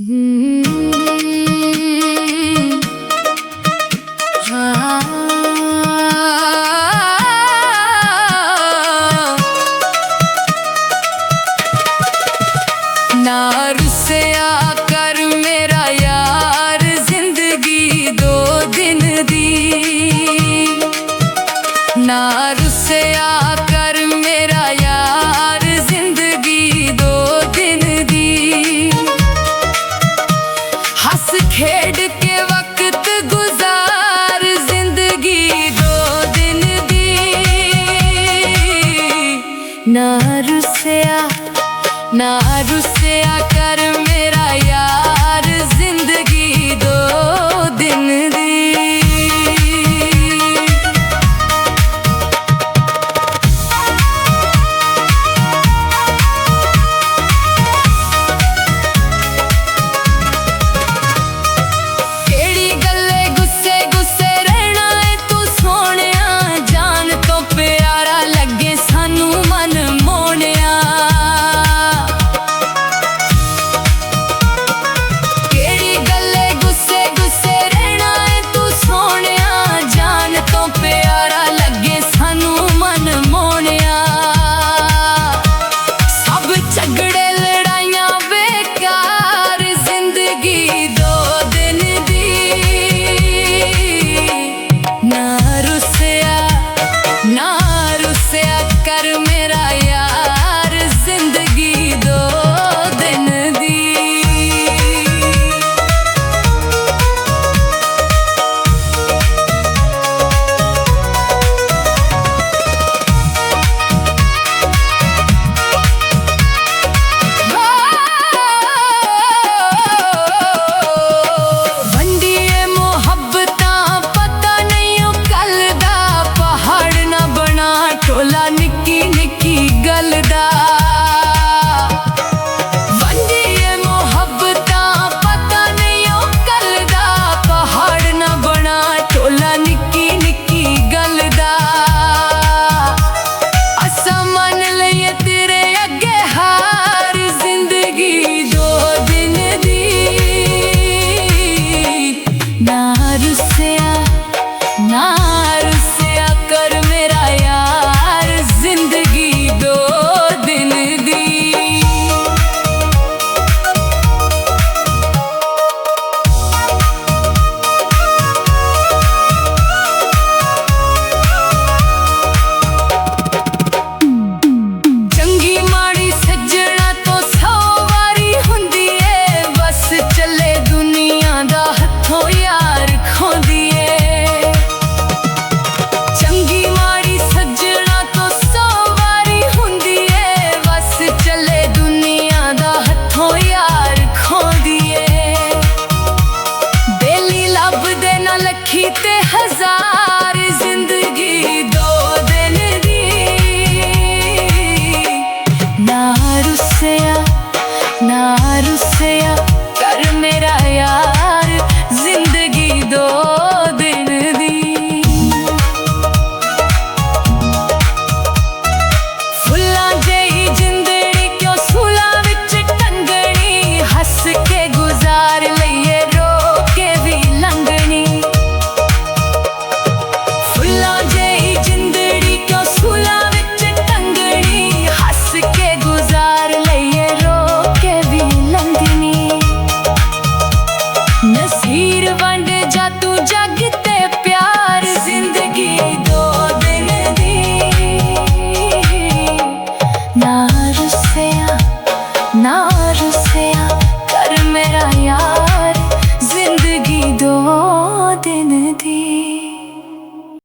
ना रुसिया कर मेरा यार जिंदगी दो दिन दी। ना रुसिया कर मेरा यार जिंदगी दो दिन दी। हंस खेड के वक्त गुजार जिंदगी दो दिन दी। ना रुसिया कर मेरा यार जिंदगी दो दिन दी। केड़ी गल्ले गुस्से गुस्से रहना है तू सोहणिया, जान तो प्यारा लगे सानू मन मोहणिया। केड़ी गल्ले गुस्से गुस्से रहना है तू सोहणिया, जान तो प्यारा लगे सानू मन मोहणिया। सब झगड़े लड़ाइयां बेकार जिंदगी दो दिन दी। ना रुसिया कर मेरा यार जिंदगी दो दिन दी। वंडिए मोहब्बतां पता नहीं ओ कल दा, पहाड़ ना बना टोला निक्की निक्की गल दा। वंडिए मोहब्बतां पता नहीं ओ कल दा, पहाड़ ना बना टोला निक्की निक्की गल दा। असा मन लइए तेरे अगे हार जिंदगी दो दिन दी। ना रुसिया कर मेरा यार जिंदगी दो दिन दी। चंगी माड़ी सज्जणा तो 100 वारी हुंदी ए, बस चले दुनिया दा हथों यार खोंदी ए। चंगी माड़ी सज्जणा तो 100 वारी हुंदी ए, बस चले दुनिया दा हथों यार खोंदी ए। बेली लभदे ना लखी ते हजार जिंदगी दो दिन दी। ना रुसिया कर मेरा